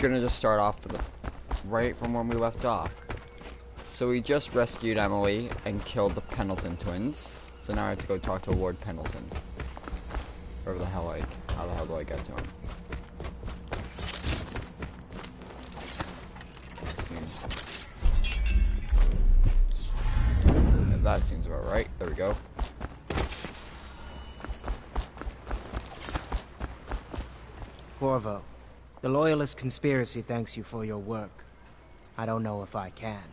gonna just start off with right from when we left off. So we just rescued Emily and killed the Pendleton twins. So now I have to go talk to Lord Pendleton. Wherever the hell how the hell do I get to him? That seems about right. There we go. Corvo, the Loyalist conspiracy thanks you for your work. I don't know if I can.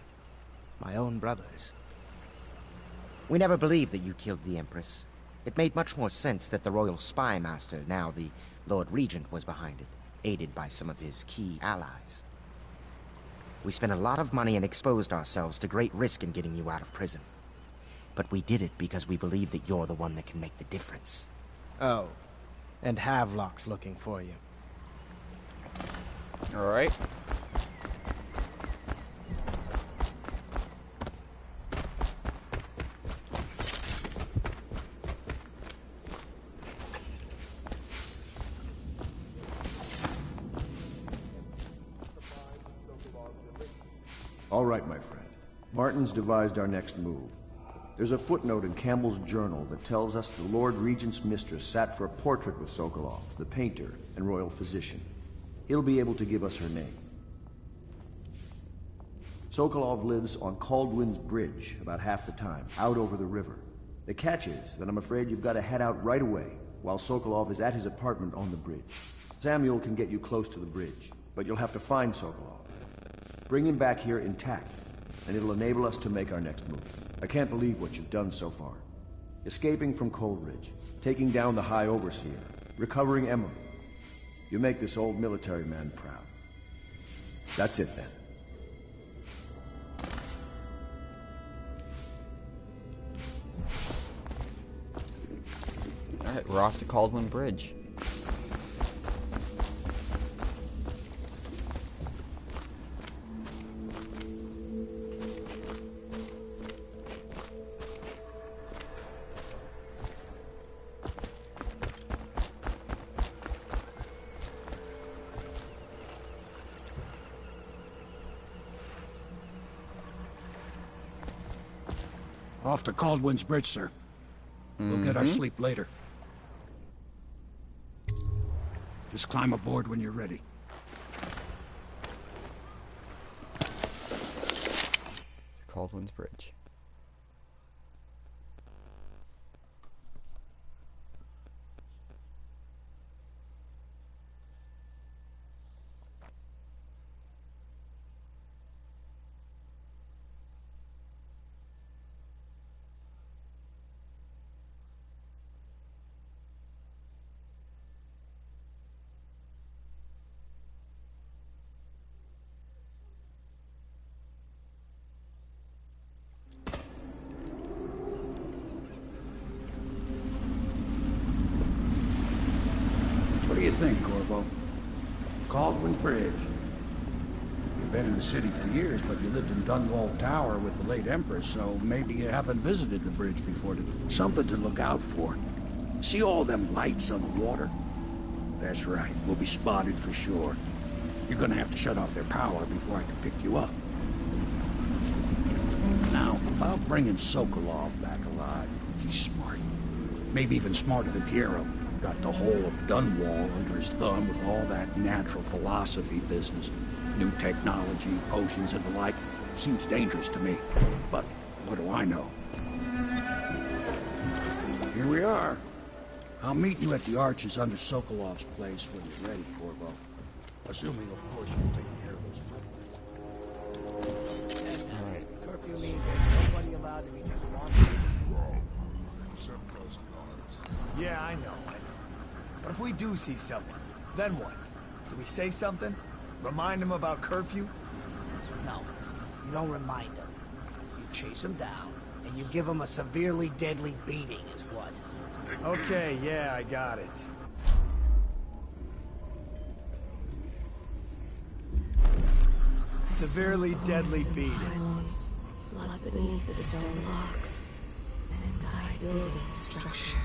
My own brothers. We never believed that you killed the Empress. It made much more sense that the Royal Spy Master, now the Lord Regent, was behind it, aided by some of his key allies. We spent a lot of money and exposed ourselves to great risk in getting you out of prison. But we did it because we believe that you're the one that can make the difference. Oh, and Havelock's looking for you. Alright. All right, my friend. Martin's devised our next move. There's a footnote in Campbell's journal that tells us the Lord Regent's mistress sat for a portrait with Sokolov, the painter and royal physician. He'll be able to give us her name. Sokolov lives on Caldwin's Bridge about half the time, out over the river. The catch is that I'm afraid you've got to head out right away, while Sokolov is at his apartment on the bridge. Samuel can get you close to the bridge, but you'll have to find Sokolov. Bring him back here intact, and it'll enable us to make our next move. I can't believe what you've done so far. Escaping from Coleridge, taking down the High Overseer, recovering Emily. You make this old military man proud. That's it, then. Alright, we're off to Caldwin Bridge. Off to Caldwin's Bridge, sir. We'll get our sleep later. Just climb aboard when you're ready. Caldwin's Bridge. What do you think, Corvo? Caldwin's Bridge. You've been in the city for years, but you lived in Dunwall Tower with the late Empress, so maybe you haven't visited the bridge before. Something to look out for. See all them lights on the water? That's right, we'll be spotted for sure. You're gonna have to shut off their power before I can pick you up. Now, about bringing Sokolov back alive, he's smart. Maybe even smarter than Piero. Got the whole of Dunwall under his thumb with all that natural philosophy business. New technology, potions and the like. Seems dangerous to me. But what do I know? Here we are. I'll meet you at the arches under Sokolov's place when you're ready, Corvo. Assuming, of course, you'll take care of those footprints. Alright. Curfew means there's nobody allowed to be just wandering. Except those guards. Yeah, I know. But if we do see someone, then what? Do we say something? Remind them about curfew? No, you don't remind them. You chase them down, and you give them a severely deadly beating is what? Okay, yeah, I got it. Severely deadly beating. Blood beneath the stone blocks, and die building structure.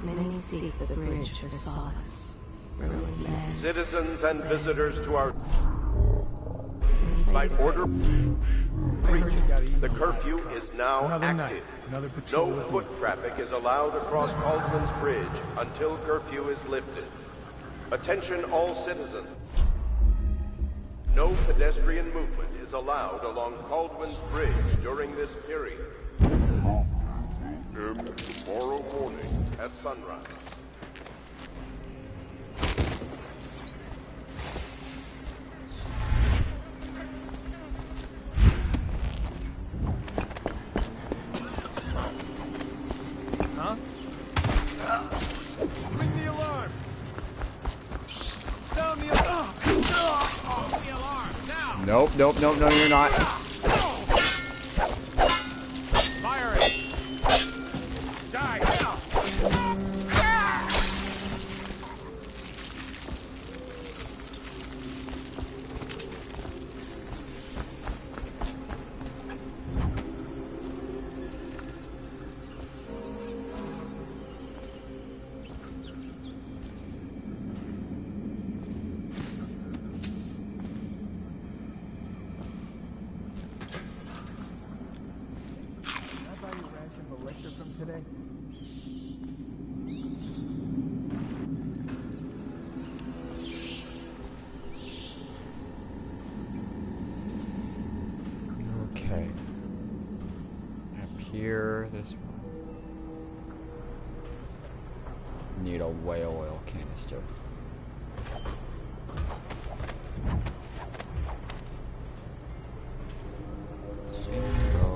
Many seek the bridge for solace, Ruined man. Citizens and visitors to our... By order... The curfew is now Another night, active. another patrol No with foot traffic is allowed across Caldwin's Bridge until curfew is lifted. Attention all citizens. No pedestrian movement is allowed along Caldwin's Bridge during this period. Tomorrow morning at sunrise. Huh? Ring the alarm! Sound the alarm! The alarm, now! Nope, nope, nope, no, you're not. Fire it! Die now! Okay. Up here, this one. Need a whale oil canister. Bingo.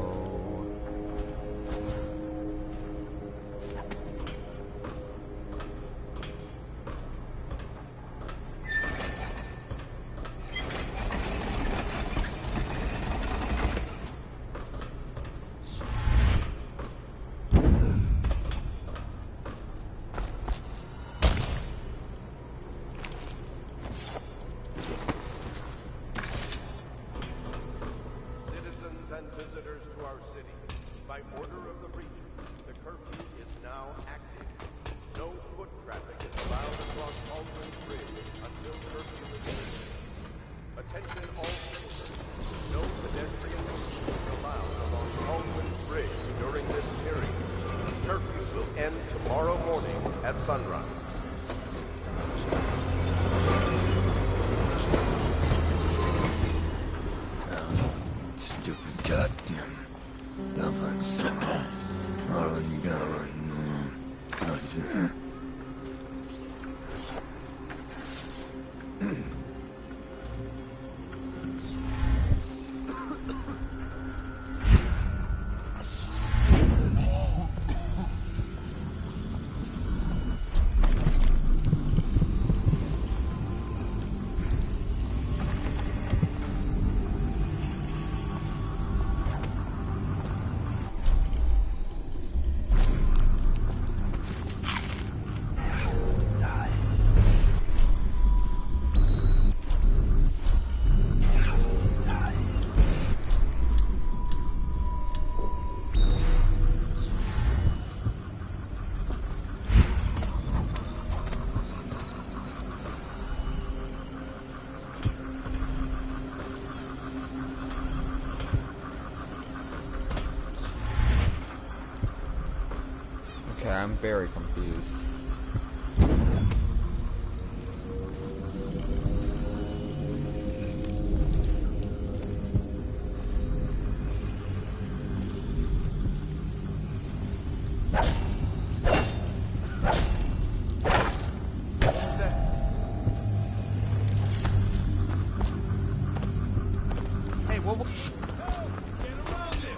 Citizens and visitors to our city, by order of the regent, the curfew is now active. No foot traffic is allowed across Caldwin's Bridge until curfew is lifted. Attention all citizens, no pedestrian movement is allowed along Caldwin's Bridge during this period. Curfew will end tomorrow morning at sunrise. Stupid goddamn stuff. All you got right now. That's it. Okay, I'm very confused. Hey, what? Get around him!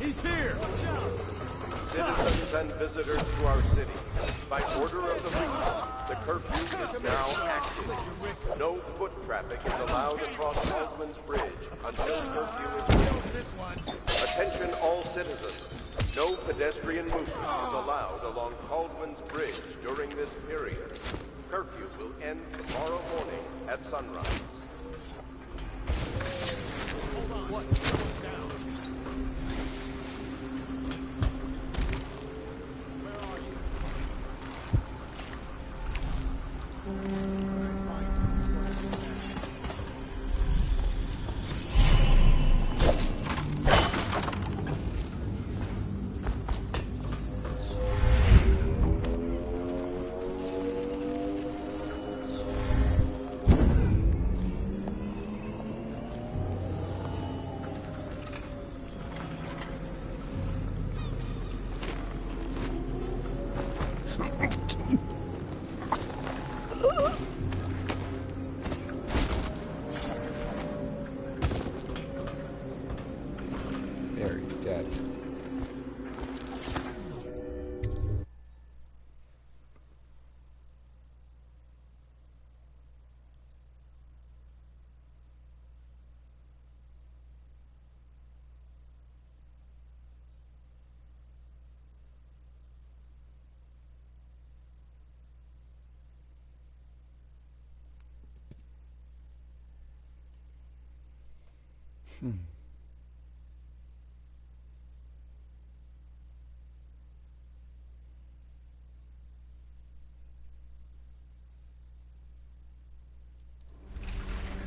He's here! Watch out! Citizens and visitors to our city, by order of the regent, the curfew is now active. No foot traffic is allowed across Caldwin's Bridge until curfew is lifted. Attention all citizens. No pedestrian movement is allowed along Caldwin's Bridge during this period. Curfew will end tomorrow morning at sunrise. Hold on. What? Someone's down. Where are you? dead.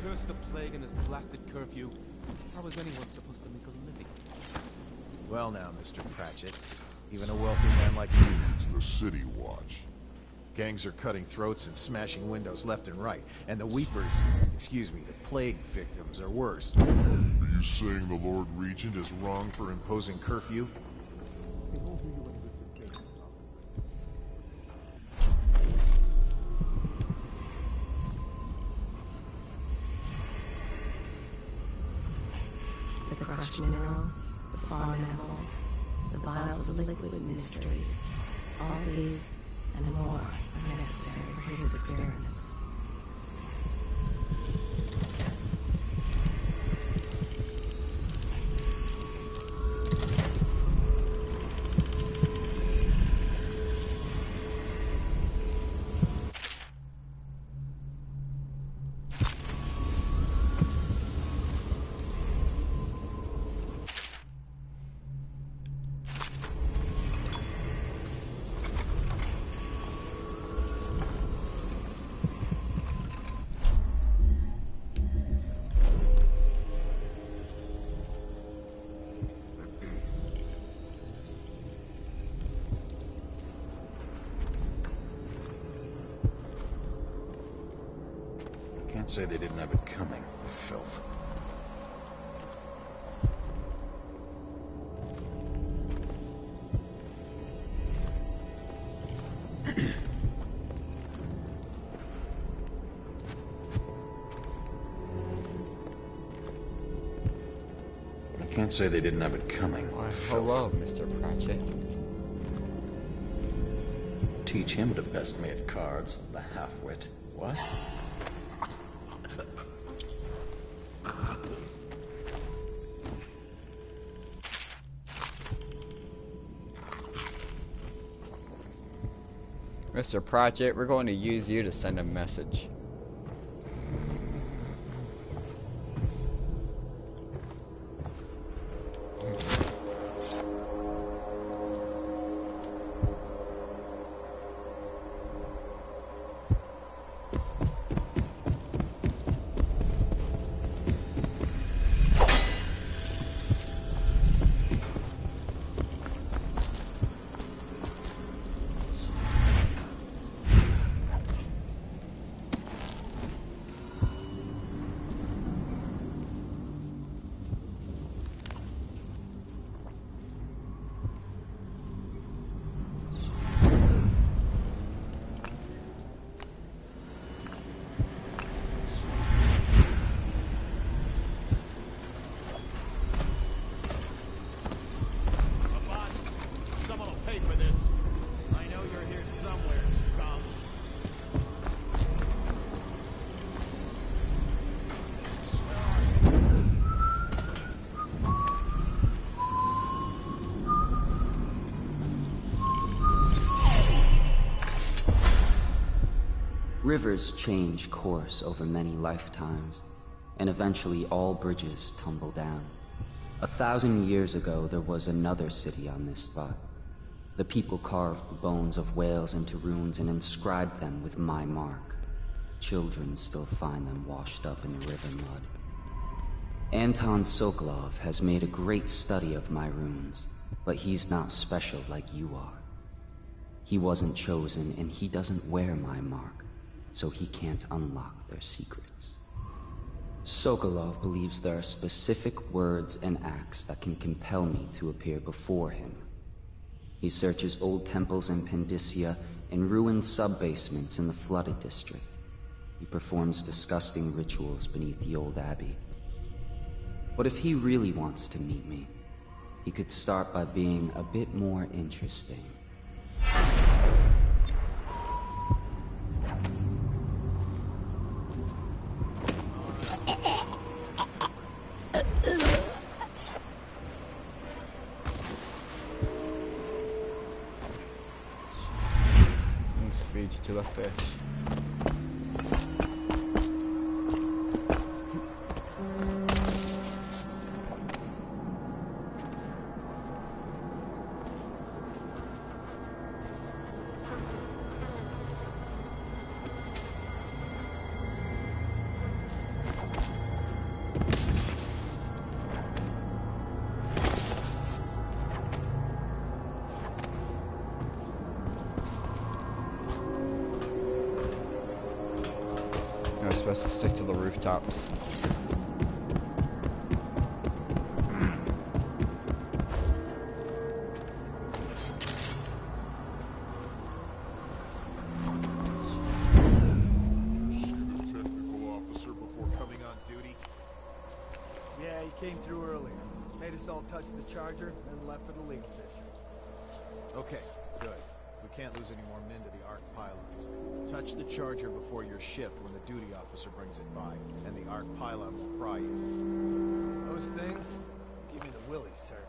Curse the plague and this blasted curfew. How is anyone supposed to make a living? Well now, Mr. Pratchett. Even a wealthy man like you. It's the City Watch. Gangs are cutting throats and smashing windows left and right. And the Weepers, excuse me, the plague victims are worse. Are you saying the Lord Regent is wrong for Imposing curfew? The crushed minerals, the farm animals, the vials of liquid mysteries. All these and more are necessary for his experiments. Can't say they didn't have it coming. Filth. I can't say they didn't have it coming. Why, hello, Mr. Pratchett. Teach him to best me at cards, the half-wit. What? Mr. Pratchett, we're going to use you to send a message. Rivers change course over many lifetimes, and eventually all bridges tumble down. 1,000 years ago, there was another city on this spot. The people carved the bones of whales into runes and inscribed them with my mark. Children still find them washed up in the river mud. Anton Sokolov has made a great study of my runes, but he's not special like you are. He wasn't chosen, and he doesn't wear my mark, so he can't unlock their secrets. Sokolov believes there are specific words and acts that can compel me to appear before him. He searches old temples in Pandysia and ruined sub-basements in the flooded district. He performs disgusting rituals beneath the old abbey. But if he really wants to meet me, he could start by being a bit more interesting. Let's feed you to the fish. We're supposed to stick to the rooftops. Technical officer before coming on duty. Yeah, he came through earlier. Made us all touch the charger, then left for the legal district. Okay, good. We can't lose any more men to the arc pylons. Touch the charger before your shift when the duty officer brings it by, and the arc pylon will pry you. Those things? Give me the willies, sir.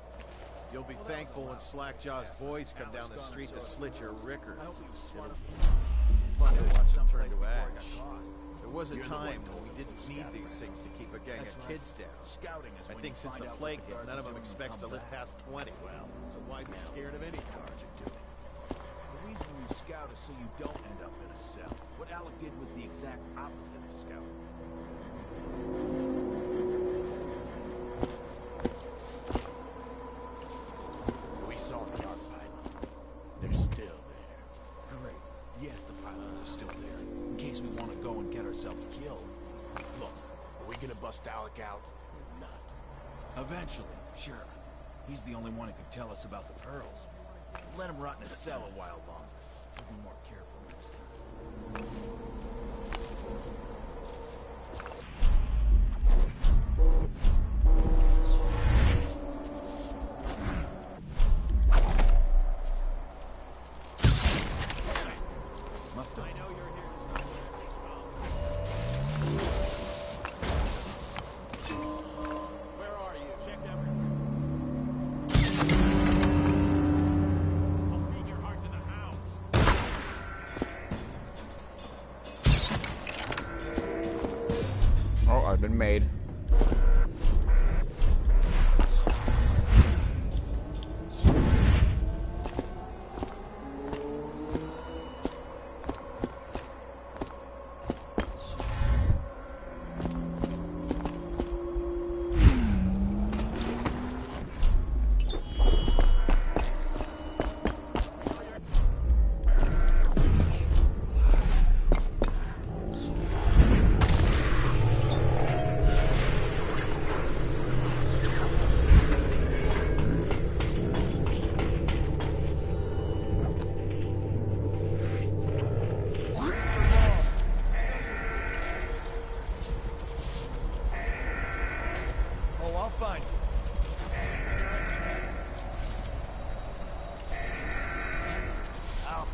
You'll be thankful when Slackjaw's boys come down the street to slit your ricker. Fun to watch them turn to ash. There was a time when we didn't need these things to keep a gang of kids down. I think since the plague hit, none of them expects to live past 20. So why be scared of anything? The reason you scout is so you don't end up in a cell. What Alec did was the exact opposite of scouting. We saw the arc pylon. They're still there. Great. Yes, the pylons are still there. In case we want to go and get ourselves killed. Look, are we gonna bust Alec out or not? Eventually, sure. He's the only one who could tell us about the pearls. Let him rot in a cell a while longer. We'll be more careful next time. Must have. I know you're here somewhere. Where are you? Checked everywhere. I'll feed your heart to the hounds. Oh, I've been made. Oh, I'll find you. I'll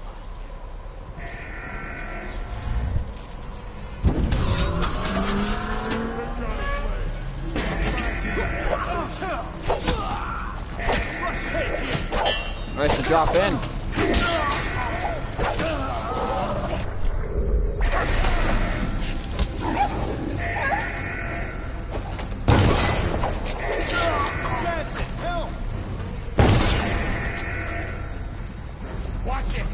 Nice to drop in. Watch it!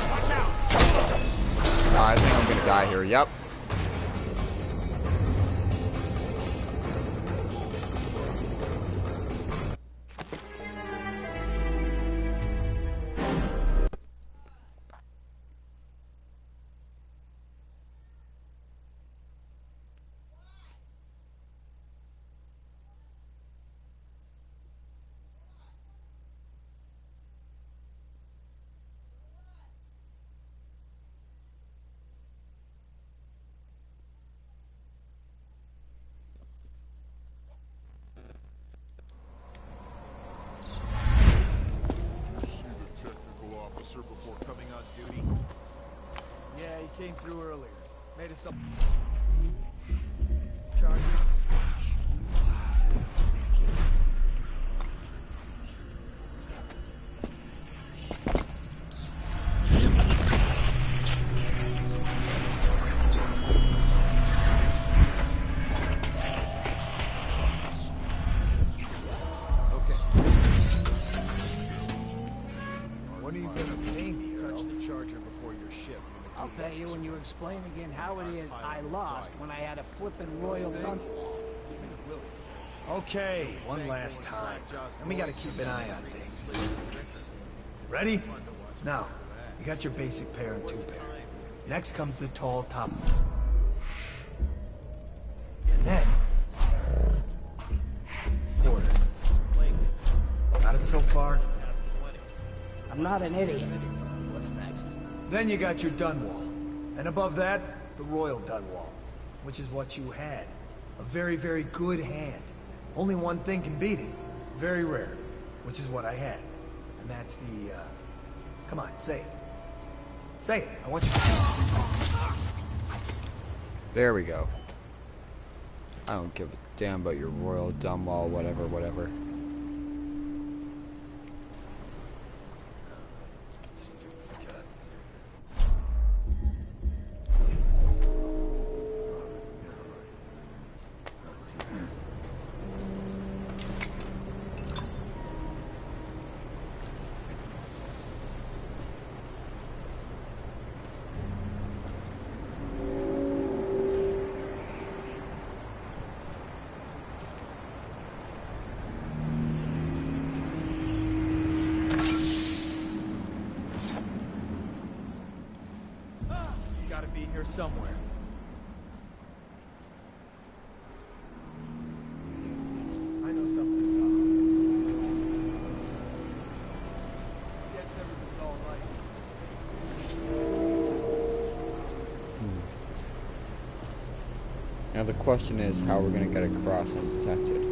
Watch out! I think I'm gonna die here. Yep. came through earlier. Made us up. Charge. When are you gonna pay me? Touch the charger before your ship. I'll pay you when you explain again how it is I lost when I had a flippin' royal gun. Okay, one last time. And we gotta keep an eye on things. Ready? Now, you got your basic pair and two pair. Next comes the tall top. And then... quarters. Got it so far? I'm not an idiot. What's next? Then you got your Dunwall. And above that, the Royal Dunwall. Which is what you had. A very, very good hand. Only one thing can beat it. Very rare. Which is what I had. And that's the, come on, say it. Say it. I want you to... There we go. I don't give a damn about your Royal Dunwall, whatever. Gotta be here somewhere. I know something's up. Guess everything's all right. Now the question is how we're gonna get across undetected.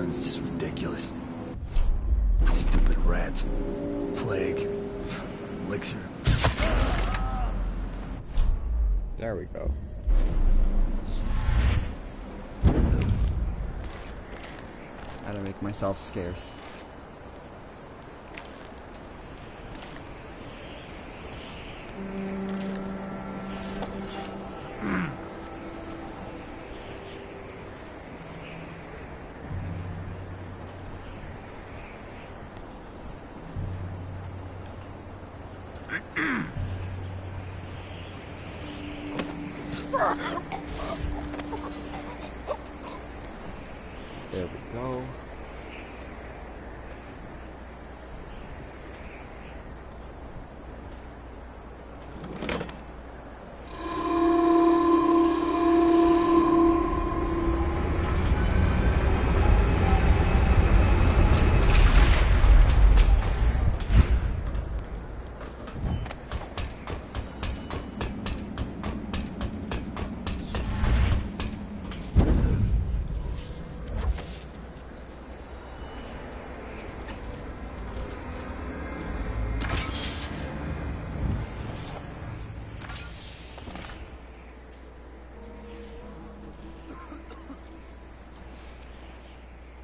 It's just ridiculous. Stupid rats. Plague. Elixir. There we go. Gotta make myself scarce. There we go.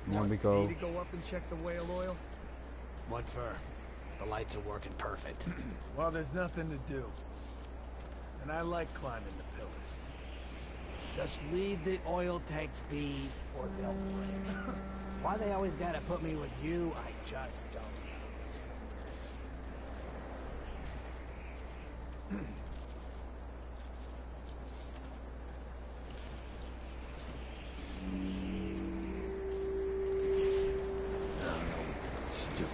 Now we go. Need to go up and check the whale oil? What for? The lights are working perfect. Well, there's nothing to do. And I like climbing the pillars. Just leave the oil tanks be, or they'll break. Why they always gotta put me with you, I just don't know. Stupid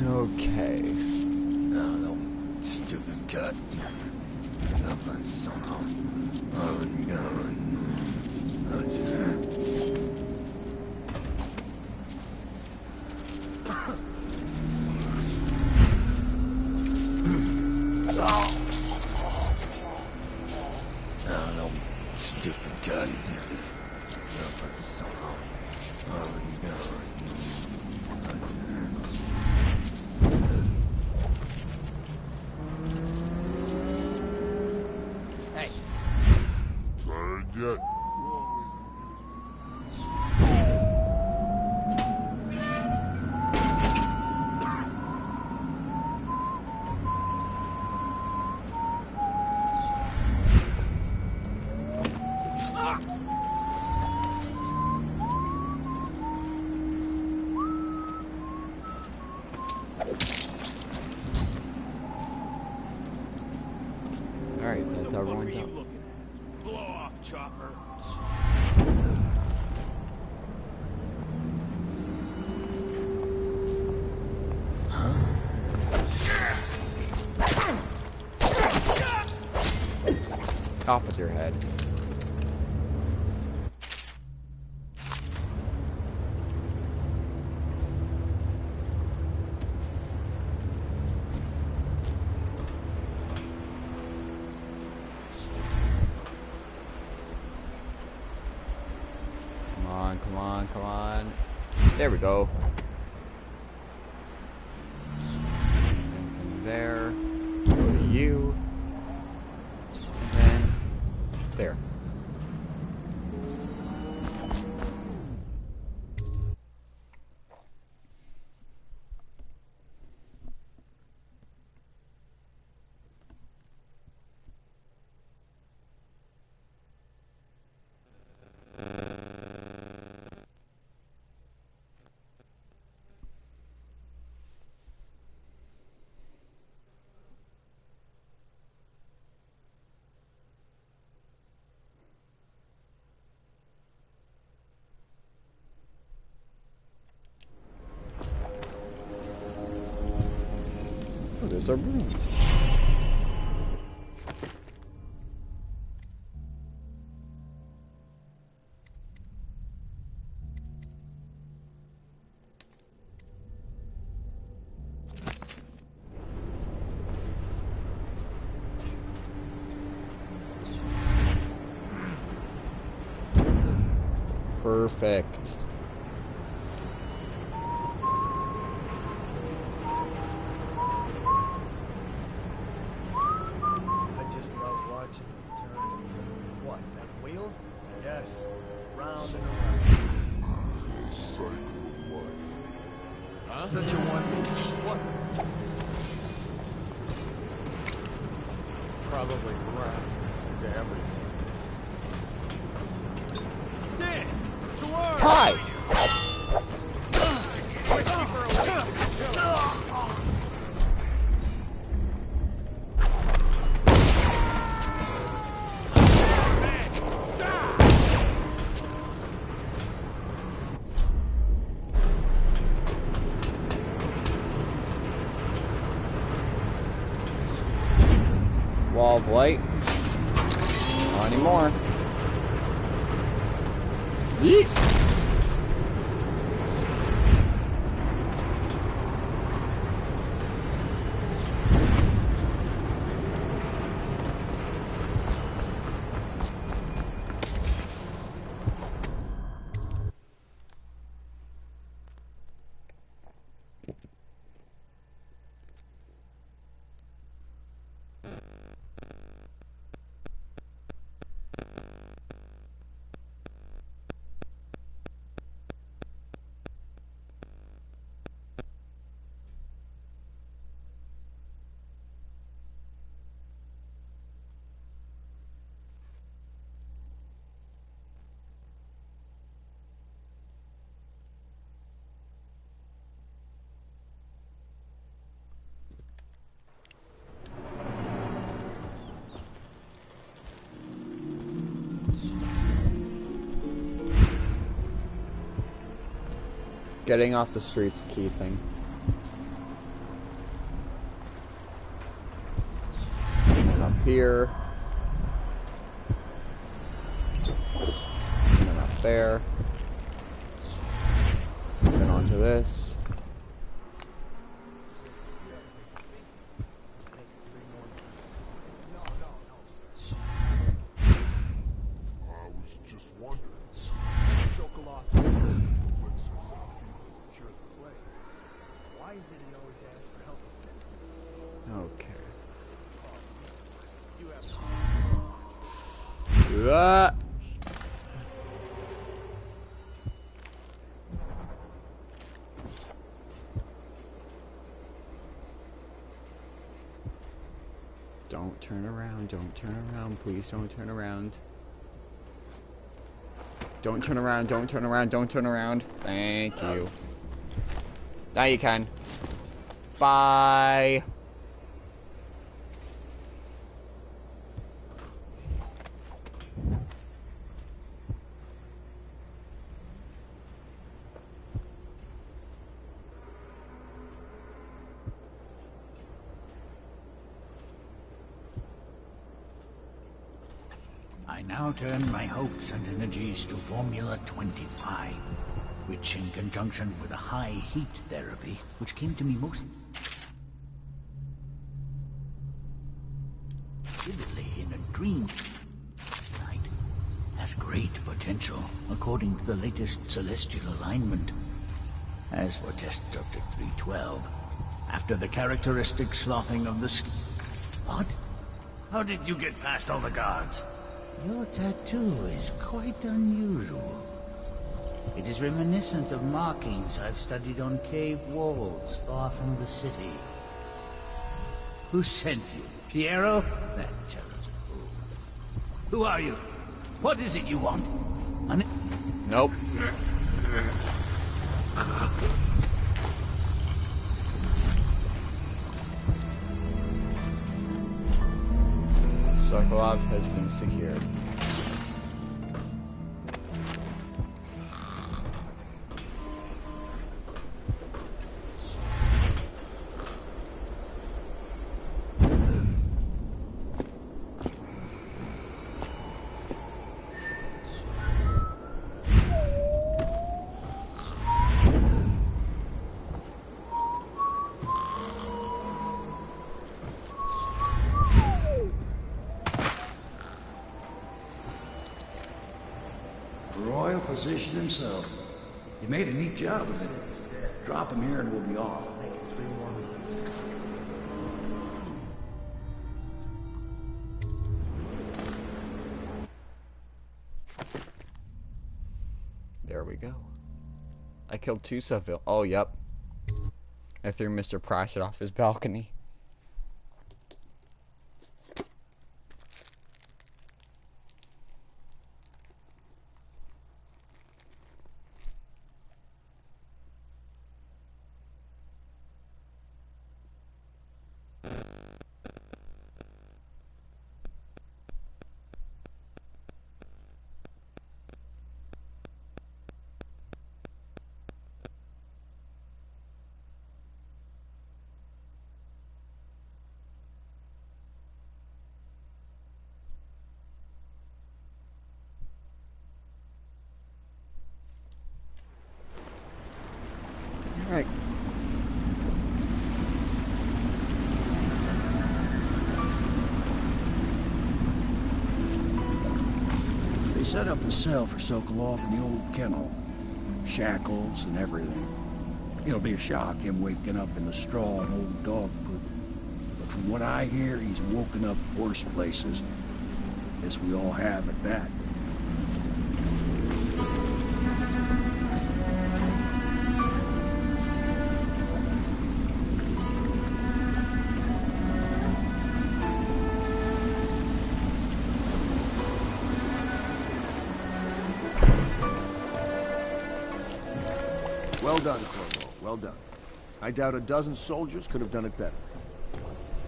Okay. No, stupid cut. God damn it. Hey. Tired yet? Alright, that's everyone done. Blow off, chopper. Off with your head. Come on, come on, come on. There we go. And from there, go to you. And then there. Oh, there's our room. Perfect. I just love watching them turn and turn. What, them wheels? Yes. Round and around. The cycle of life. Huh? Such a wonder. What? Probably rats into everything. Dan! To work! Hi! Wall of light. Not anymore. Yeet. Getting off the street's the key thing. And up here. And then up there. And then onto this. I was just wondered. Sokolov elixirs on people to cure the plague. Why is it he always asks for help with citizens? Okay. You have Don't turn around, don't turn around, please don't turn around. Don't turn around, don't turn around, don't turn around. Thank you. Now you can. Bye. I now turn my hopes and energies to Formula 25, which in conjunction with a high heat therapy, which came to me most vividly in a dream last night, has great potential according to the latest celestial alignment. As for test subject 312, after the characteristic sloughing of the What? How did you get past all the guards? Your tattoo is quite unusual. It is reminiscent of markings I've studied on cave walls far from the city. Who sent you? Piero? That jealous fool. Who are you? What is it you want? Nope. Sokolov has been secured. Royal physician himself. You made a neat job of it. Drop him here and we'll be off. There we go. I killed two civil. Oh, yep. I threw Mr. Pratchett off his balcony. Alright. They set up a cell for Sokolov in the old kennel. Shackles and everything. It'll be a shock, him waking up in the straw and old dog poop. But from what I hear, he's woken up worse places. Guess we all have at that. Well done, Corvo. Well done. I doubt a dozen soldiers could have done it better.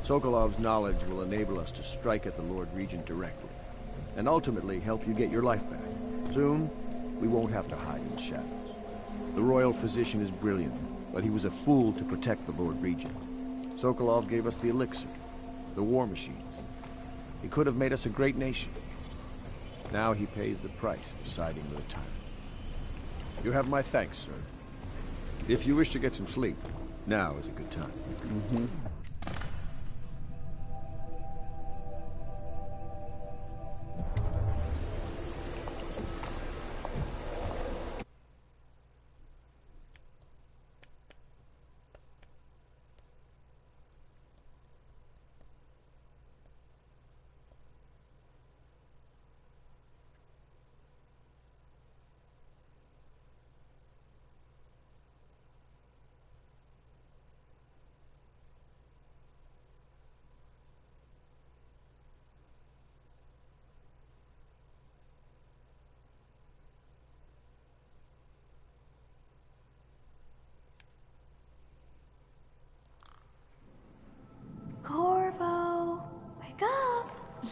Sokolov's knowledge will enable us to strike at the Lord Regent directly, and ultimately help you get your life back. Soon, we won't have to hide in the shadows. The royal physician is brilliant, but he was a fool to protect the Lord Regent. Sokolov gave us the elixir, the war machines. He could have made us a great nation. Now he pays the price for siding with a tyrant. You have my thanks, sir. If you wish to get some sleep, now is a good time. Mm-hmm.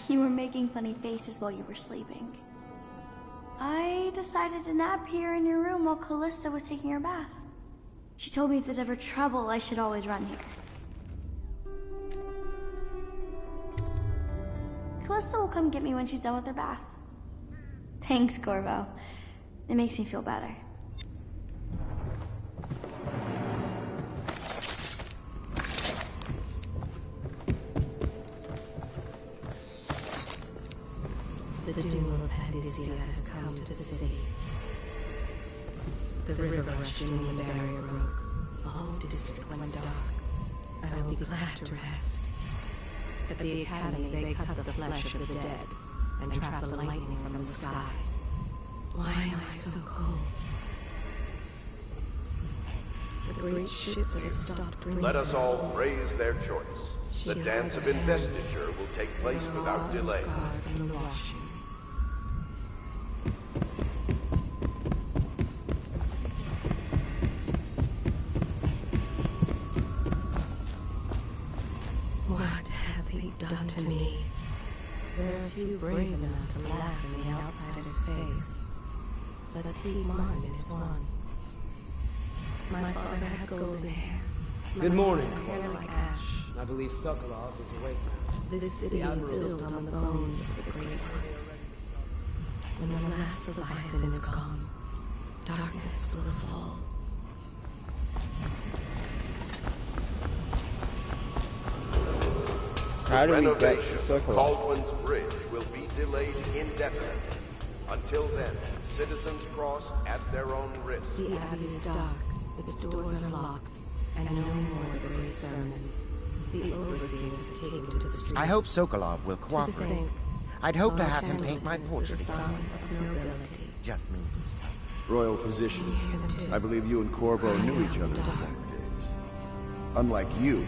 You were making funny faces while you were sleeping. I decided to nap here in your room while Callista was taking her bath. She told me if there's ever trouble, I should always run here. Callista will come get me when she's done with her bath. Thanks, Corvo. It makes me feel better. The doom of Pandysia has come to the city. The river rushed in when the barrier broke. The whole district went dark. I will be glad to rest. At the academy, they cut the flesh of the dead and trap the lightning from the sky. Why am I so cold? The great ships have stopped bringing. Let us all praise their choice. The dance of investiture will take place without delay. From the washing. What have they done to me? There are few brave enough to laugh in the outsider's face, but T. Martin is one. My father had golden hair. Good morning, hair like ash. I believe Sokolov is awake. This city is built on the bones of the great ones. When the last of Leviathan is gone, darkness will fall. How do we get Renovation of Sokolov? Caldwin's Bridge will be delayed indefinitely. Until then, citizens cross at their own risk. The Abbey is dark, its doors are locked, and no more of the great sermons. The overseers have taken to the streets. I hope Sokolov will cooperate. I'd hope to have him Pendleton paint my is the portrait son again. of nobility. Just me this time. Royal physician, I believe you and Corvo knew each other in former days. Unlike you,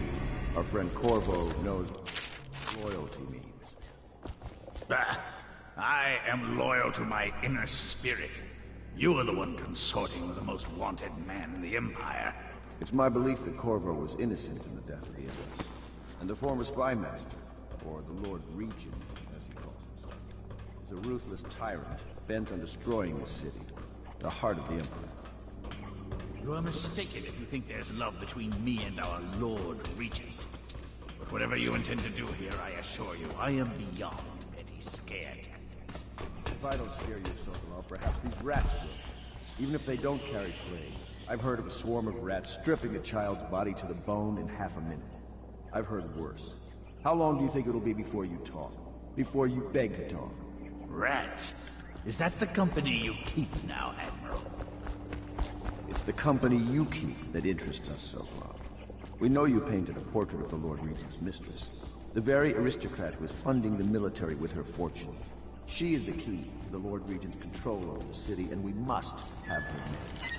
our friend Corvo knows what loyalty means. I am loyal to my inner spirit. You are the one consorting with the most wanted man in the Empire. It's my belief that Corvo was innocent in the death of the Empress, and the former spy master, or the Lord Regent, as he calls himself, is a ruthless tyrant bent on destroying the city, the heart of the Empire. You are mistaken if you think there's love between me and our Lord Regent. But whatever you intend to do here, I assure you, I am beyond petty scare tactics. If I don't scare you, Sokolov, perhaps these rats will. Even if they don't carry plague, I've heard of a swarm of rats stripping a child's body to the bone in half a minute. I've heard worse. How long do you think it'll be before you talk? Before you beg to talk? Rats? Is that the company you keep now, Admiral? It's the company you keep that interests us, Sokolov. We know you painted a portrait of the Lord Regent's mistress, the very aristocrat who is funding the military with her fortune. She is the key to the Lord Regent's control over the city, and we must have her met.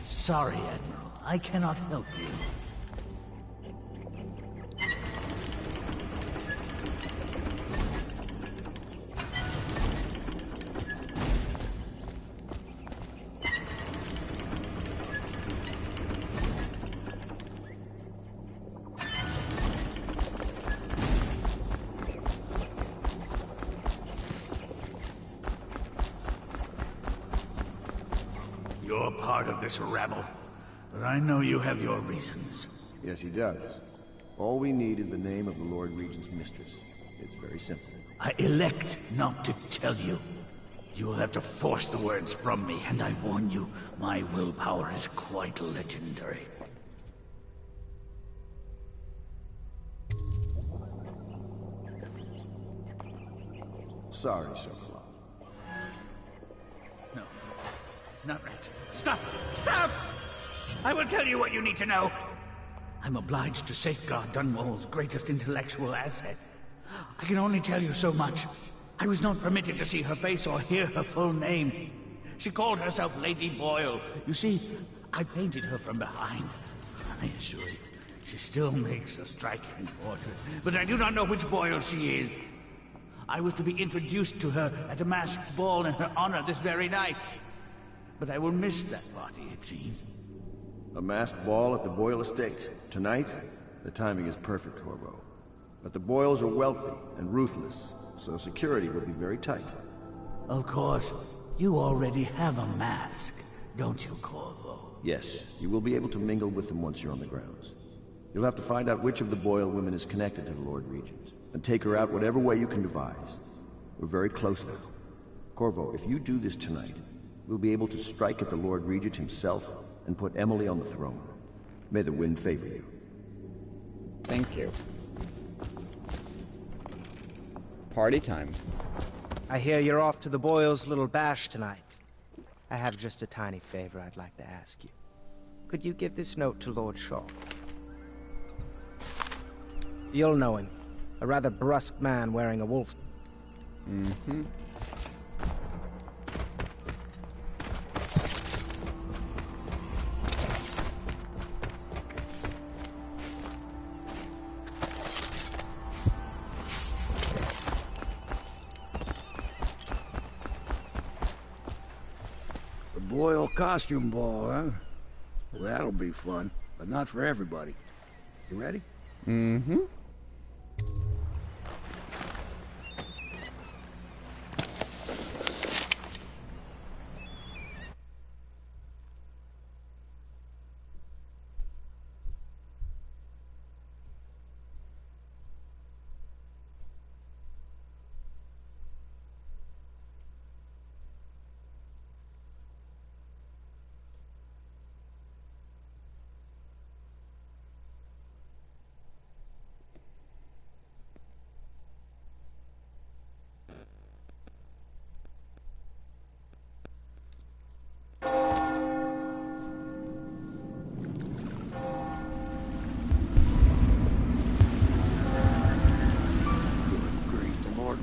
Sorry, Admiral. I cannot help you. You're part of this rabble, but I know you have your reasons. Yes, he does. All we need is the name of the Lord Regent's mistress. It's very simple. I elect not to tell you. You will have to force the words from me, and I warn you, my willpower is quite legendary. Sorry, Sokolov. No, not right. Stop! Stop! I will tell you what you need to know. I'm obliged to safeguard Dunwall's greatest intellectual asset. I can only tell you so much. I was not permitted to see her face or hear her full name. She called herself Lady Boyle. You see, I painted her from behind. I assure you, she still makes a striking portrait, but I do not know which Boyle she is. I was to be introduced to her at a masked ball in her honor this very night. But I will miss that party, it seems. A masked ball at the Boyle estate. Tonight? The timing is perfect, Corvo. But the Boyles are wealthy and ruthless, so security will be very tight. Of course, you already have a mask, don't you, Corvo? Yes, you will be able to mingle with them once you're on the grounds. You'll have to find out which of the Boyle women is connected to the Lord Regent, and take her out whatever way you can devise. We're very close now. Corvo, if you do this tonight, we'll be able to strike at the Lord Regent himself and put Emily on the throne. May the wind favor you. Thank you. Party time. I hear you're off to the Boyles' little bash tonight. I have just a tiny favor I'd like to ask you. Could you give this note to Lord Shaw? You'll know him. A rather brusque man wearing a wolf. Mm-hmm. The Boyle costume ball, huh? Well, that'll be fun, but not for everybody. You ready? Mm-hmm.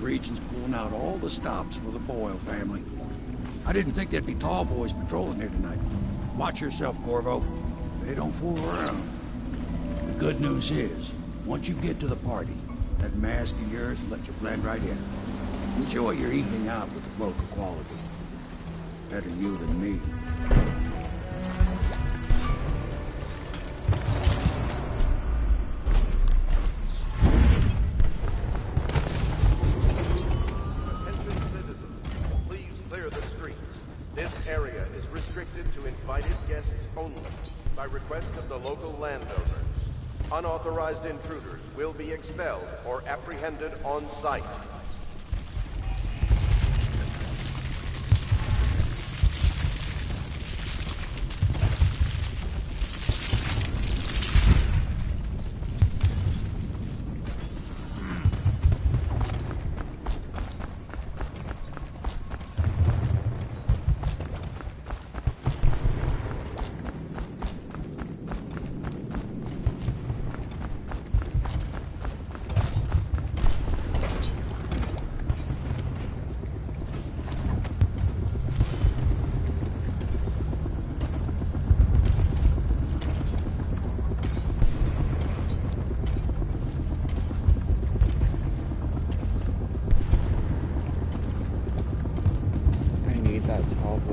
Regent's pulling out all the stops for the Boyle family. I didn't think there'd be tall boys patrolling here tonight. Watch yourself, Corvo. They don't fool around. The good news is, once you get to the party, that mask of yours will let you blend right in. Enjoy your evening out with the folk of quality. Better you than me. By request of the local landowners. Unauthorized intruders will be expelled or apprehended on site.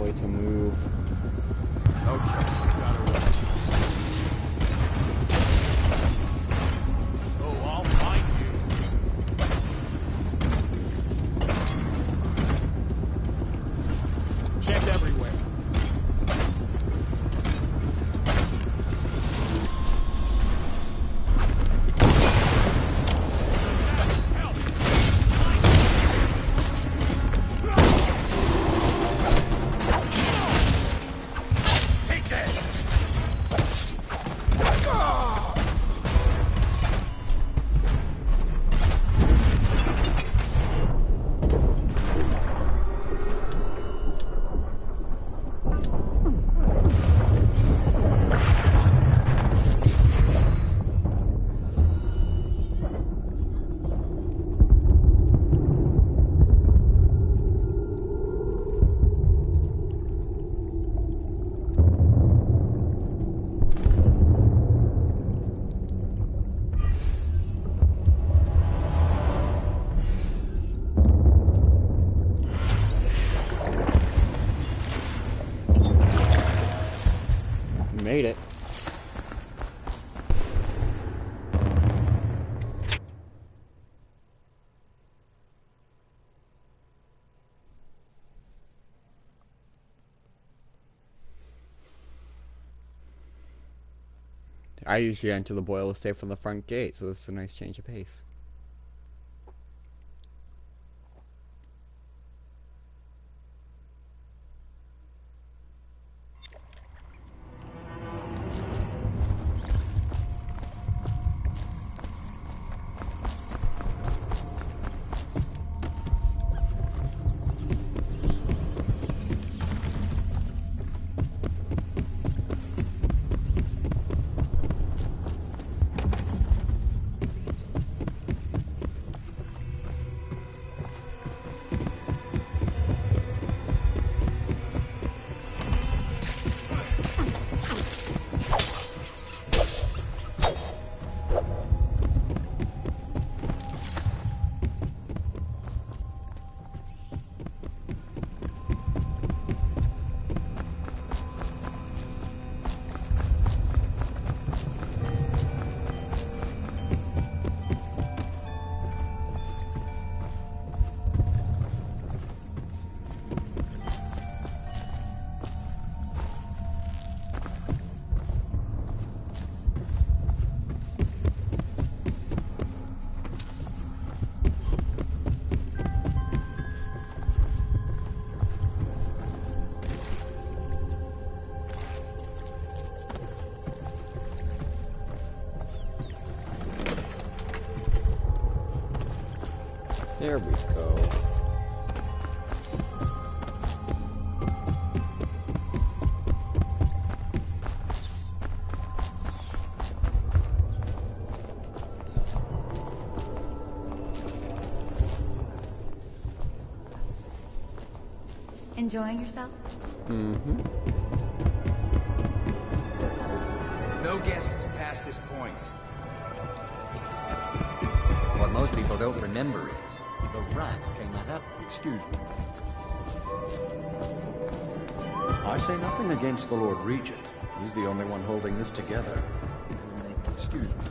To move. Okay, got her right. Oh, I'll find you. Check everywhere. Made it. I usually enter the Boil estate from the front gate, so this is a nice change of pace. There we go. Enjoying yourself? Mm-hmm. No guests past this point. What most people don't remember is the rats came to have. Excuse me. I say nothing against the Lord Regent. He's the only one holding this together. Excuse me.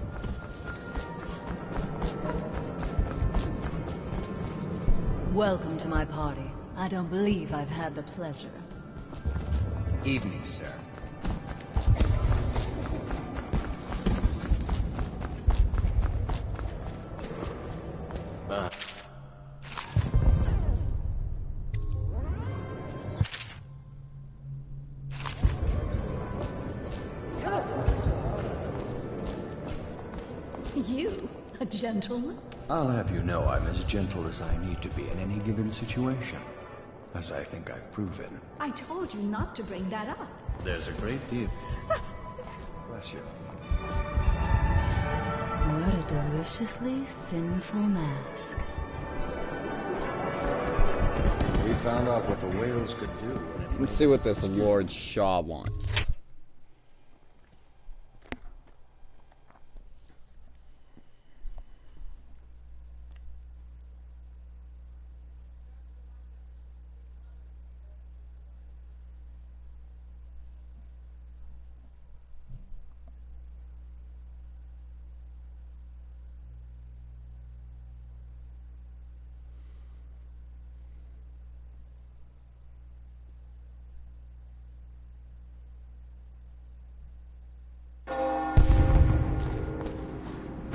Welcome to my party. I don't believe I've had the pleasure. Evening, sir. You? A gentleman? I'll have you know I'm as gentle as I need to be in any given situation, as I think I've proven. I told you not to bring that up. There's a great deal. Bless you. What a deliciously sinful mask. We found out what the whales could do. Let's see what this Lord Shaw wants.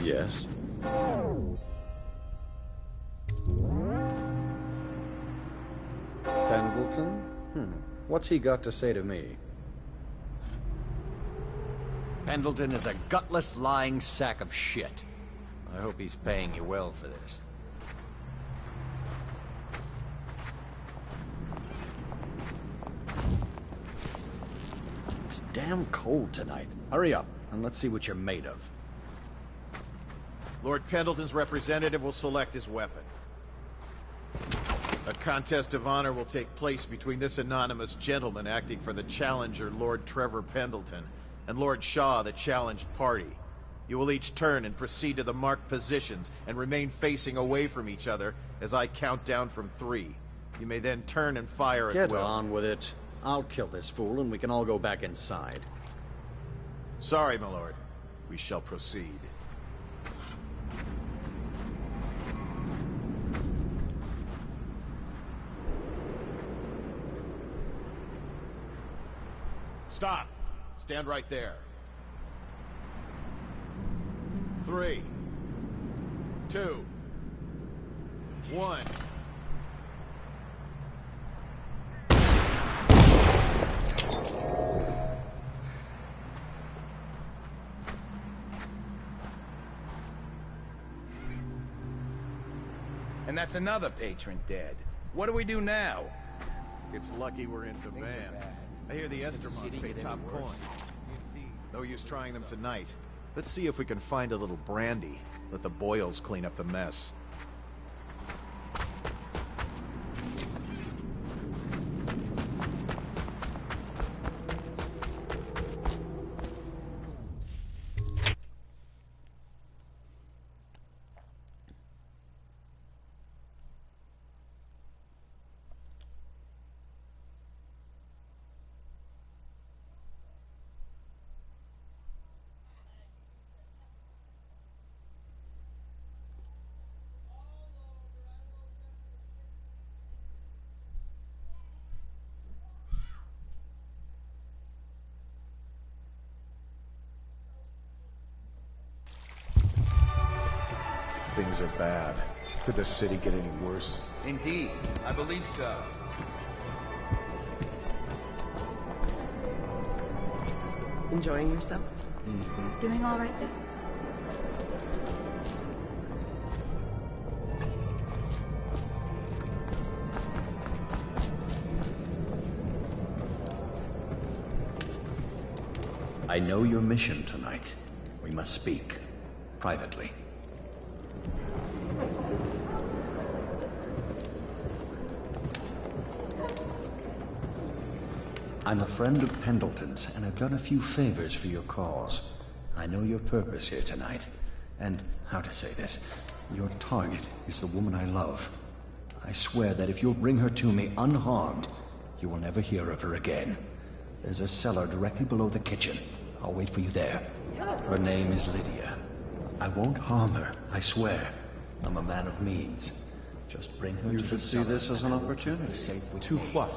Yes. Pendleton? What's he got to say to me? Pendleton is a gutless, lying sack of shit. I hope he's paying you well for this. It's damn cold tonight. Hurry up, and let's see what you're made of. Lord Pendleton's representative will select his weapon. A contest of honor will take place between this anonymous gentleman acting for the challenger, Lord Trevor Pendleton, and Lord Shaw, the challenged party. You will each turn and proceed to the marked positions and remain facing away from each other as I count down from 3. You may then turn and fire at will. Get on with it. I'll kill this fool and we can all go back inside. Sorry, my lord. We shall proceed. Stop! Stand right there. 3, 2, 1. And that's another patron dead. What do we do now? It's lucky we're in demand. I hear the Estermonts pay top coin. No use trying them tonight. Let's see if we can find a little brandy. Let the boils clean up the mess. Things are bad. Could the city get any worse? Indeed, I believe so. Enjoying yourself? Mm-hmm. Doing all right there? I know your mission tonight. We must speak. Privately. I'm a friend of Pendleton's, and I've done a few favors for your cause. I know your purpose here tonight, and how to say this, your target is the woman I love. I swear that if you'll bring her to me unharmed, you will never hear of her again. There's a cellar directly below the kitchen. I'll wait for you there. Her name is Lydia. I won't harm her, I swear. I'm a man of means. Just bring her to the cellar. You should see this as an opportunity. To what?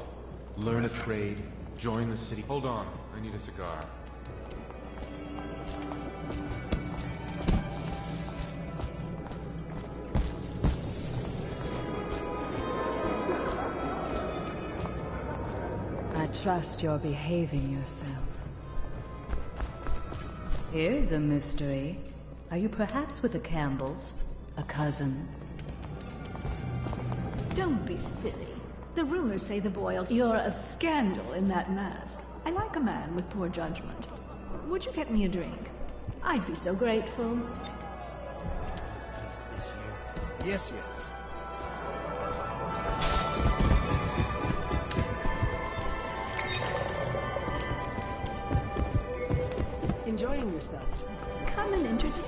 Learn a trade, join the city. Hold on, I need a cigar. I trust you're behaving yourself. Here's a mystery. Are you perhaps with the Campbells? A cousin? Don't be silly. The rumors say the Boyles. You're a scandal in that mask. I like a man with poor judgment. Would you get me a drink? I'd be so grateful. Yes, yes. Enjoying yourself? Come and entertain.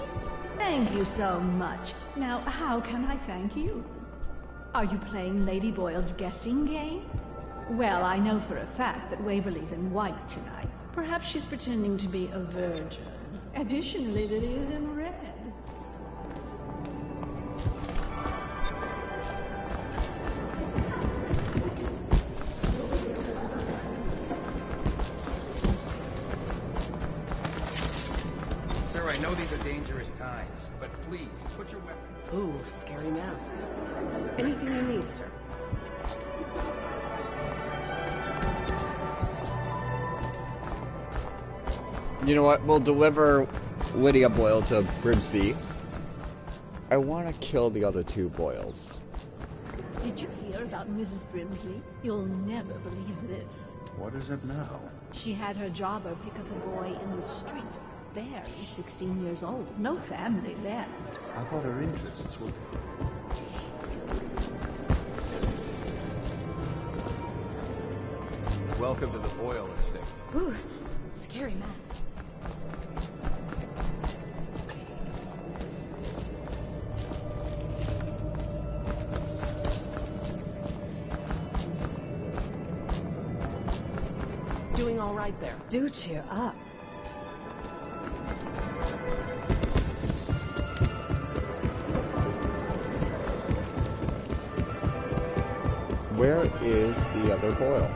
Thank you so much. Now, how can I thank you? Are you playing Lady Boyle's guessing game? Well, I know for a fact that Waverly's in white tonight. Perhaps she's pretending to be a virgin. Additionally, Lydia's in red. Sir, I know these are dangerous times, but please, put your weapons... Ooh, scary mouse. Anything you need, sir. You know what? We'll deliver Lydia Boyle to Grimsby. I want to kill the other two Boyles. Did you hear about Mrs. Brimsley? You'll never believe this. What is it now? She had her jobber pick up a boy in the street. Barely 16 years old. No family left. I thought her interests were... Welcome to the Boyle estate. Ooh, scary mess. Doing all right there. Do cheer up. Where is the other Boyle?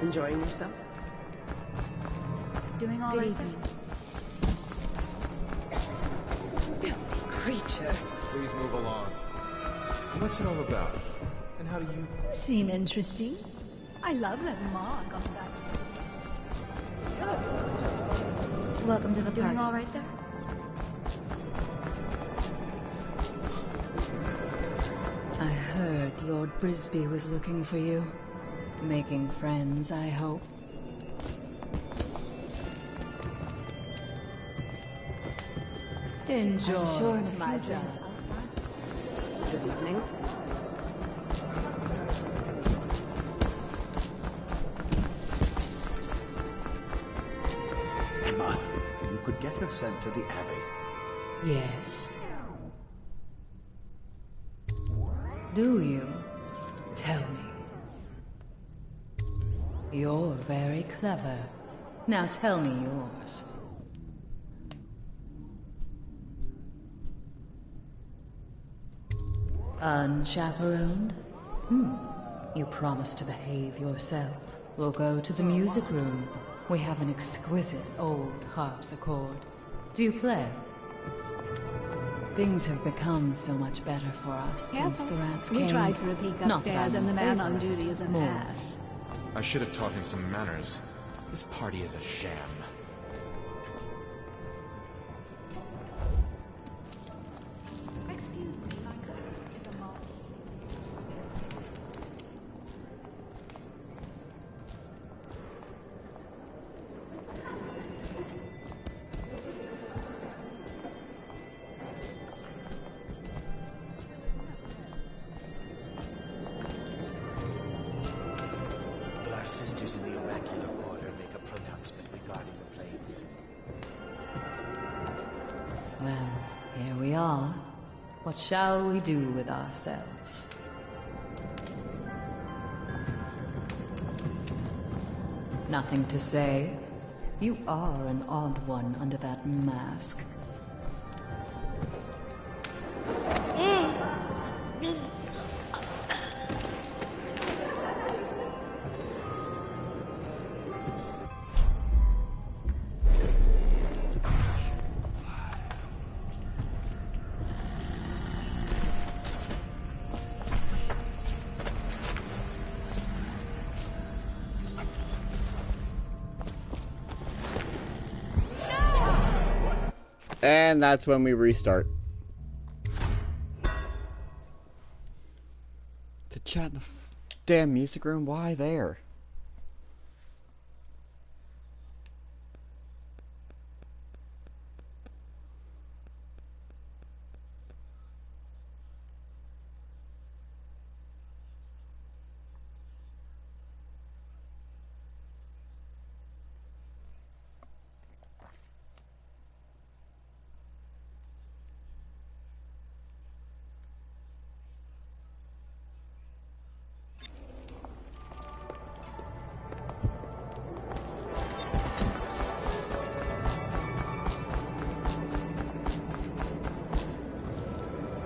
Enjoying yourself? Doing all right there? creature. Please move along. What's it all about? And how do you... Seem interesting? I love that mark on that. Welcome to the Doing party. all right there? I heard Lord Brisby was looking for you. Making friends, I hope. Enjoy, I'm sure in a my few drinks darlings. Good evening. Emma, you could get her sent to the Abbey. Yes. Do you? Tell me. You're very clever. Now tell me yours. Unchaperoned? You promise to behave yourself. We'll go to the music room. We have an exquisite old harpsichord. Do you play? Things have become so much better for us since the rats came. We tried for a peek Not that upstairs, I'm and the a man on favorite. duty is an More. ass. I should have taught him some manners. This party is a sham. Excuse me, my cousin is a mob. Will our sisters in the oracular order make a pronouncement regarding the plagues? Well, here we are. What shall we do with ourselves? Nothing to say? You are an odd one under that mask. And that's when we restart. To chat in the damn music room? Why there?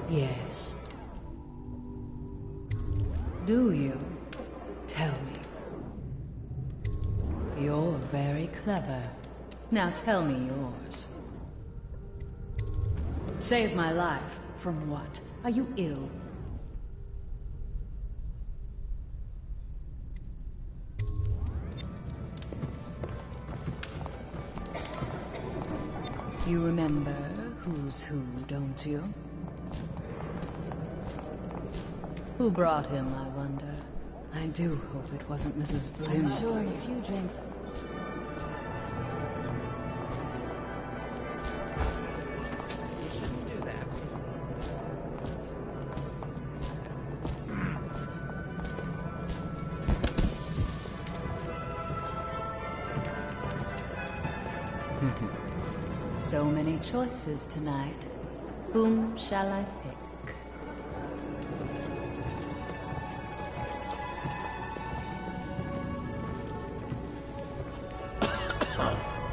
Yes. Do you? Tell me. You're very clever. Now tell me yours. Save my life. From what? Are you ill? You remember who's who, don't you? Who brought him, I wonder? I do hope it wasn't Mrs. I'm Blimsley. sure in a few drinks. You shouldn't do that. So many choices tonight. Whom shall I pick?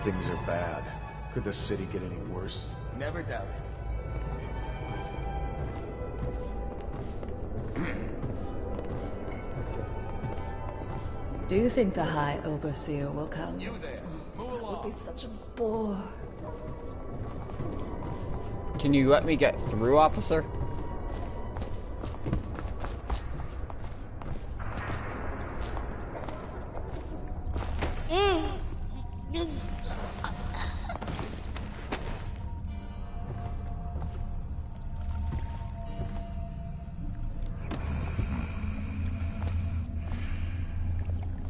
Things are bad. Could the city get any worse? Never doubt it. Do you think the High Overseer will come? You there. Move That would along. be such a bore. Can you let me get through, officer?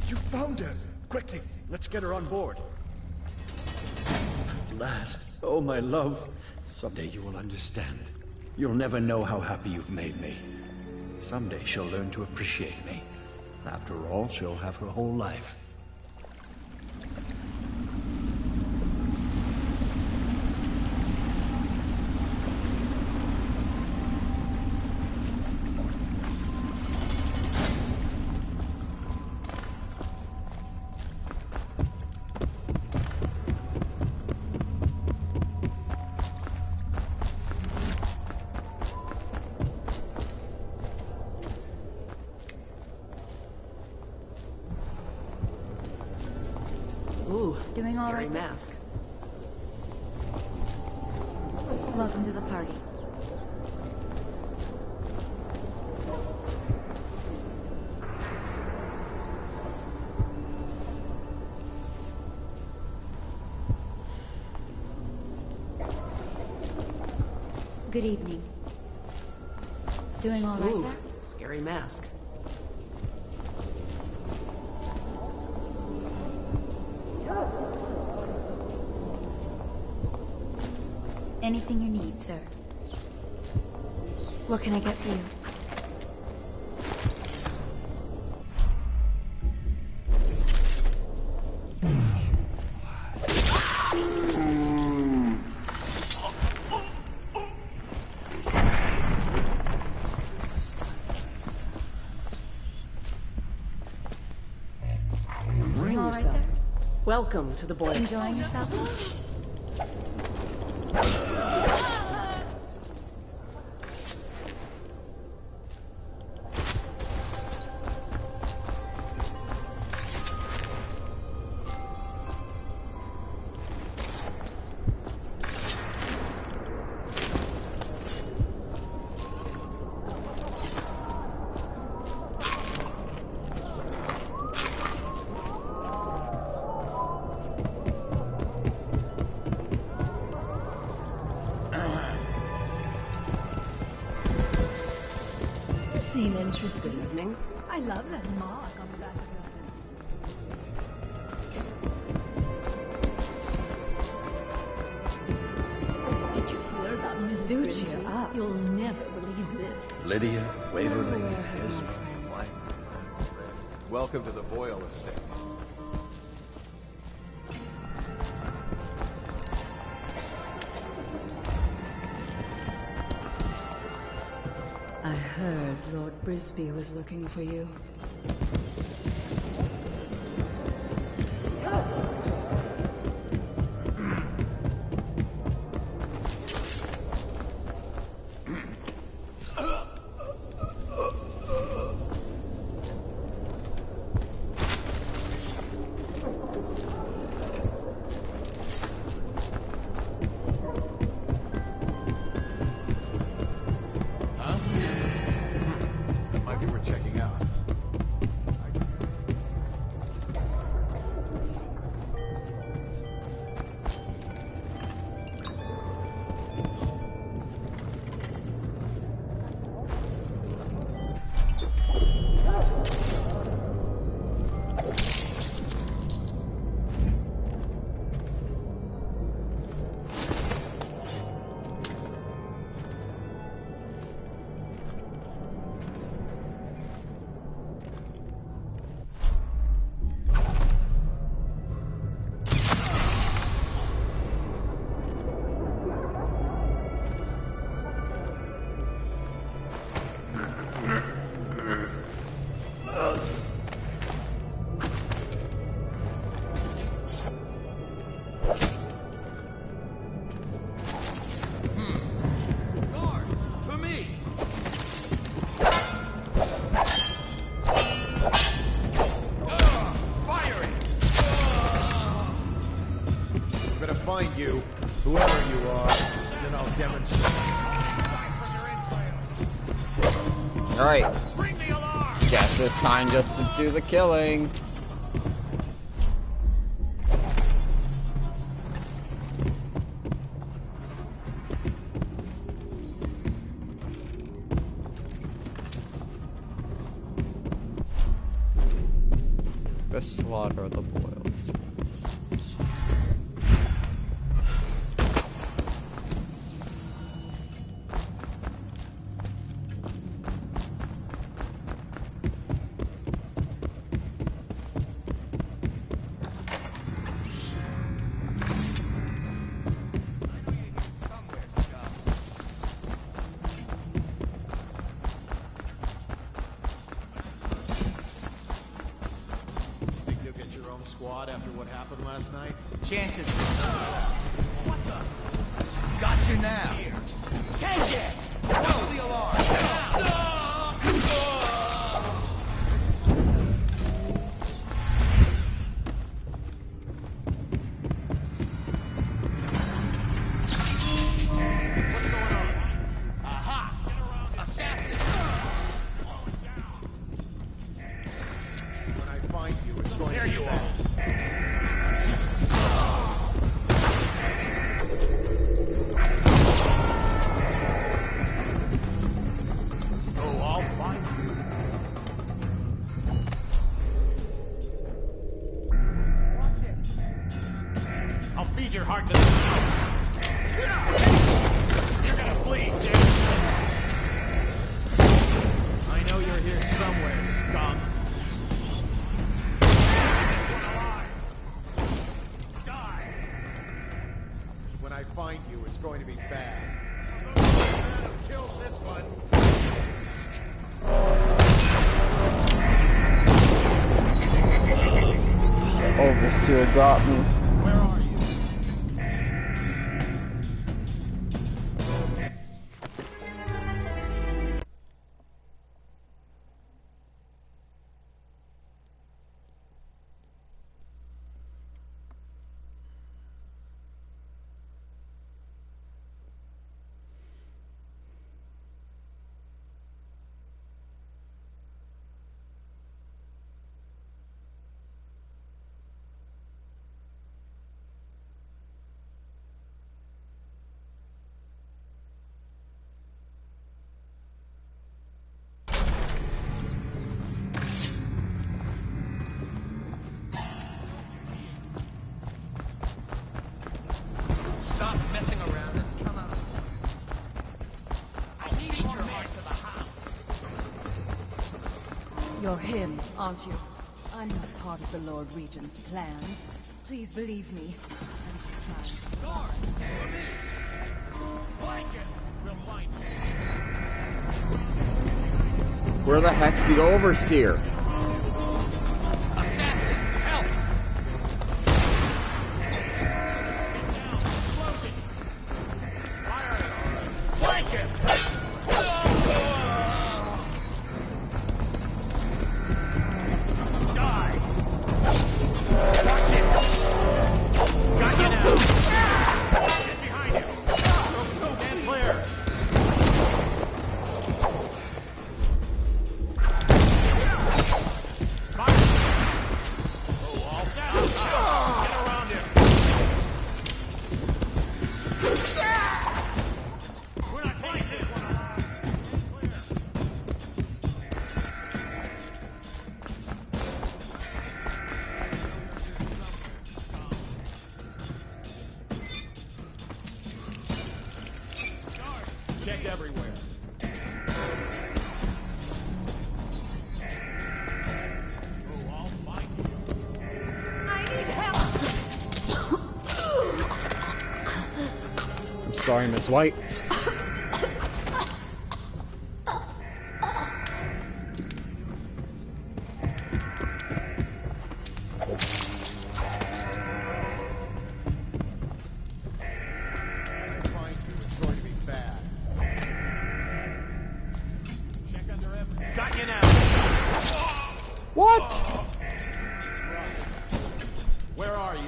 You found her! Quickly, let's get her on board. At last. Oh, my love. Someday you will understand. You'll never know how happy you've made me. Someday she'll learn to appreciate me. After all, she'll have her whole life. Ooh, Doing all scary right? mask. Welcome to the party. Good evening. Doing all right Ooh, there? scary mask. Anything you need, sir. What can I get for you? Bring all right yourself. there? Welcome to the boy. Enjoying yourself? Seem interested. Good evening. I love that mark on the back of your head. Did you hear about Mrs. Do Grimsby? cheer up. You'll never believe this. Lydia, Waverly, Oh, Esme. Why? Welcome to the Boyle estate. I heard Lord Brisby was looking for you. Huh? Might be worth checking out. Find you, whoever you are. and I'll demonstrate. Alright. Guess it's time just to do the killing. The slaughter of the boils. Squad after what happened last night? Chances. What the? Got you now. Take it! What's the alarm? What's going on? Aha! Assassin! When I find you, it's going There to be you bad. are. Oh, I'll find you. Watch it. I'll feed your heart to the hounds. You're gonna bleed, dude. I know you're here somewhere, scum. When I find you, it's going to be bad. Kills this one. Overseer got me. Where are you? Stop messing around and come out. I need your heart to the hound. You're him, aren't you? I'm not part of the Lord Regent's plans. Please believe me. I'm just trying. Guard! Flank it! We'll find you. Where the heck's the Overseer? Assassin! Help! Flank him! Die! Watch it! Got you now! Get behind him! Go, stand clear! Oh, all set! Get around him! We're not taking this one alive! Check everywhere. Oh, I'll find you. I need help! I'm sorry, Miss White. When I find you, it's going to be bad. Check under everything. Got you now! What? Where are you?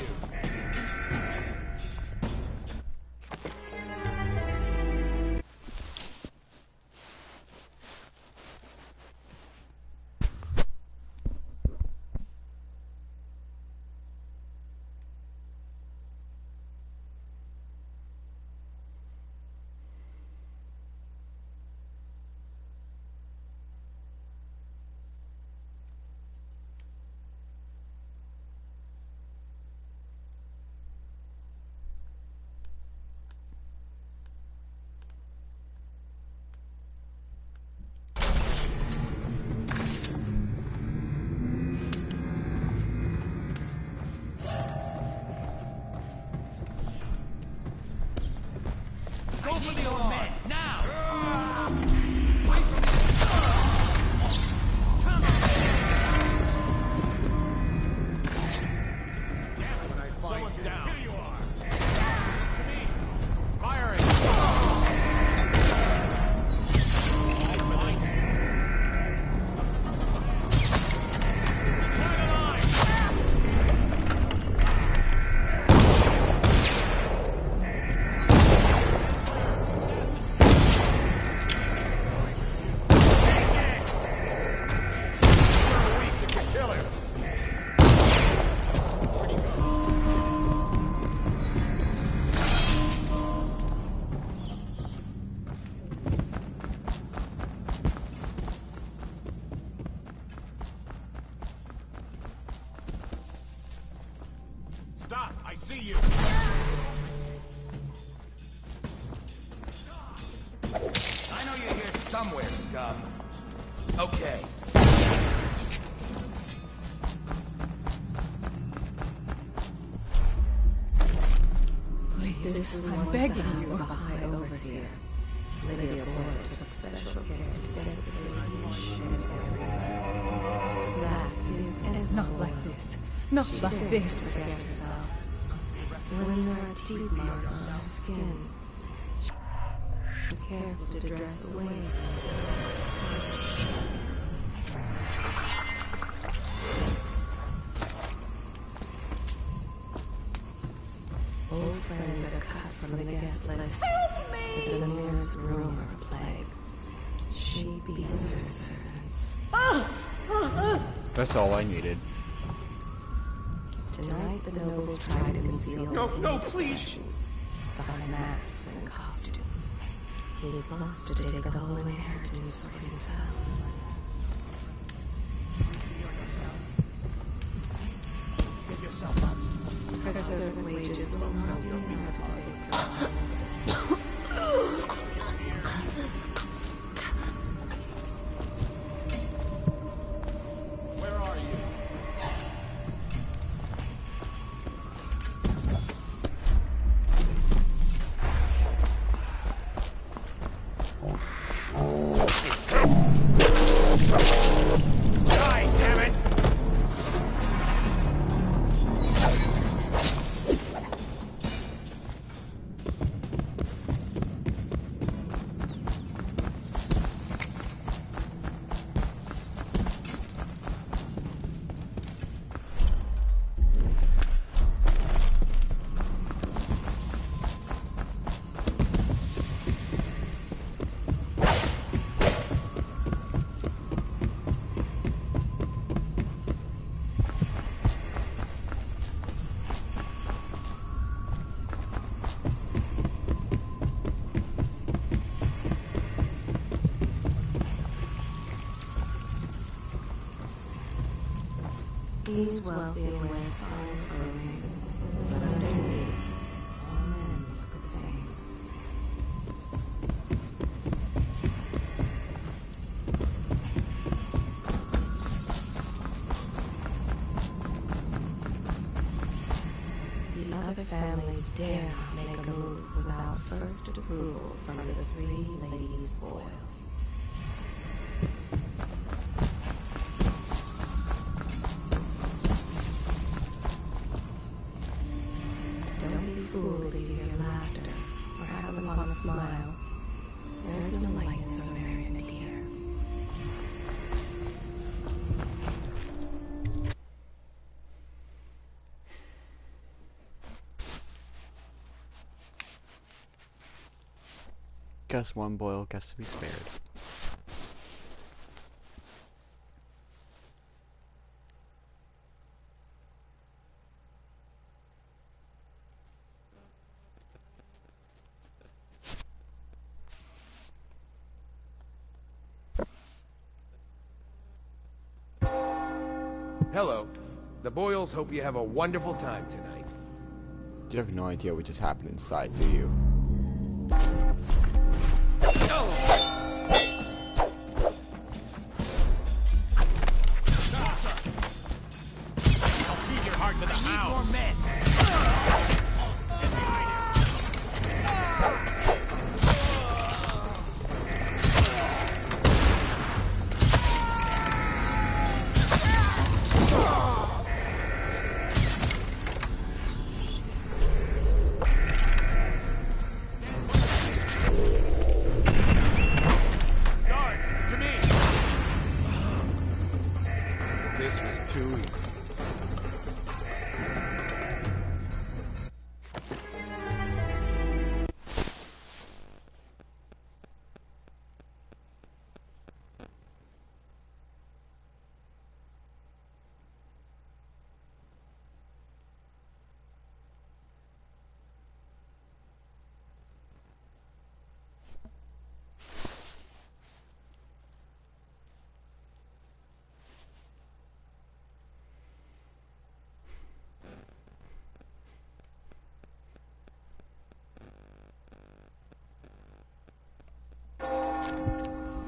Target's down. Here you are. Firing. Stop! I see you! I know you're here somewhere, scum. Okay. Please, I'm begging you. High Overseer. Lydia Boyle took special care to desecrate these shit everywhere. That is not like this. Not like this. Forget herself. When there are teeth marks on her skin, she is careful to dress away the swords. Old friends are cut from the guest list. Help me! With the merest rumor of plague. She beats her servants. That's all I needed. Tonight the nobles try to conceal No, please! behind masks and costumes. He wants to take the whole inheritance for himself. Get yourself up. For certain wages will not be enough to pay his resistance. Where are you? Die, damn it! He's wealthy and wears fine clothing, but underneath, all men look the same. The other families dare not make a move without first approval from the three ladies Boyle. Don't be fooled if you hear laughter or happen upon a smile. There is no light in so merriment here. Guess one Boyle gets to be spared. Hello. The Boyles hope you have a wonderful time tonight. You have no idea what just happened inside, do you? I'll feed your heart to the hounds. More men.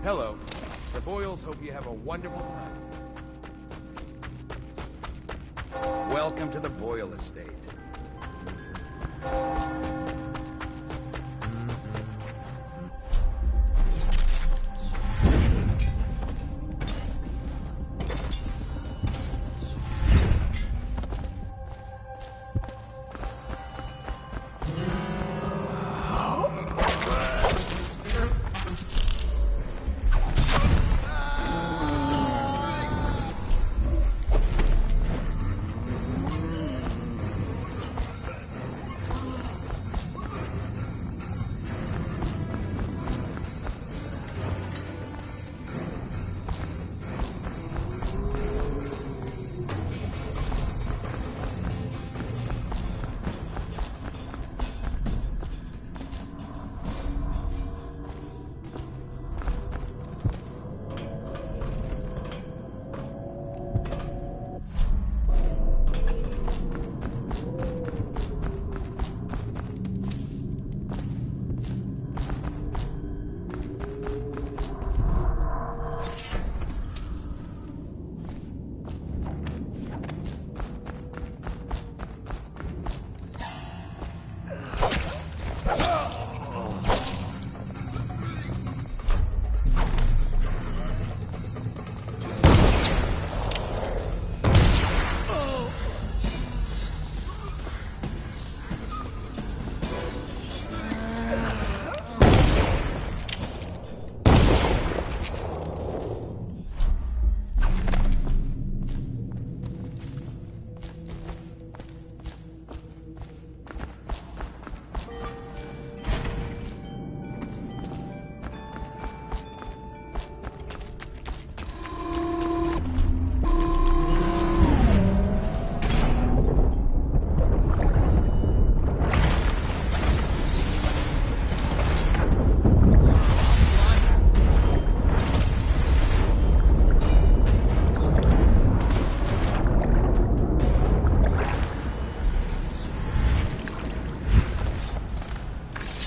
Hello. The Boyles hope you have a wonderful time. Welcome to the Boyle Estate.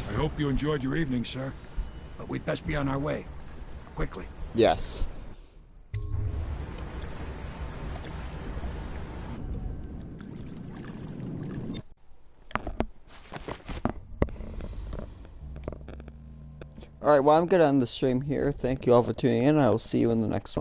I hope you enjoyed your evening, sir. But we'd best be on our way. Quickly. Yes. Alright, well, I'm gonna end the stream here. Thank you all for tuning in. I will see you in the next one.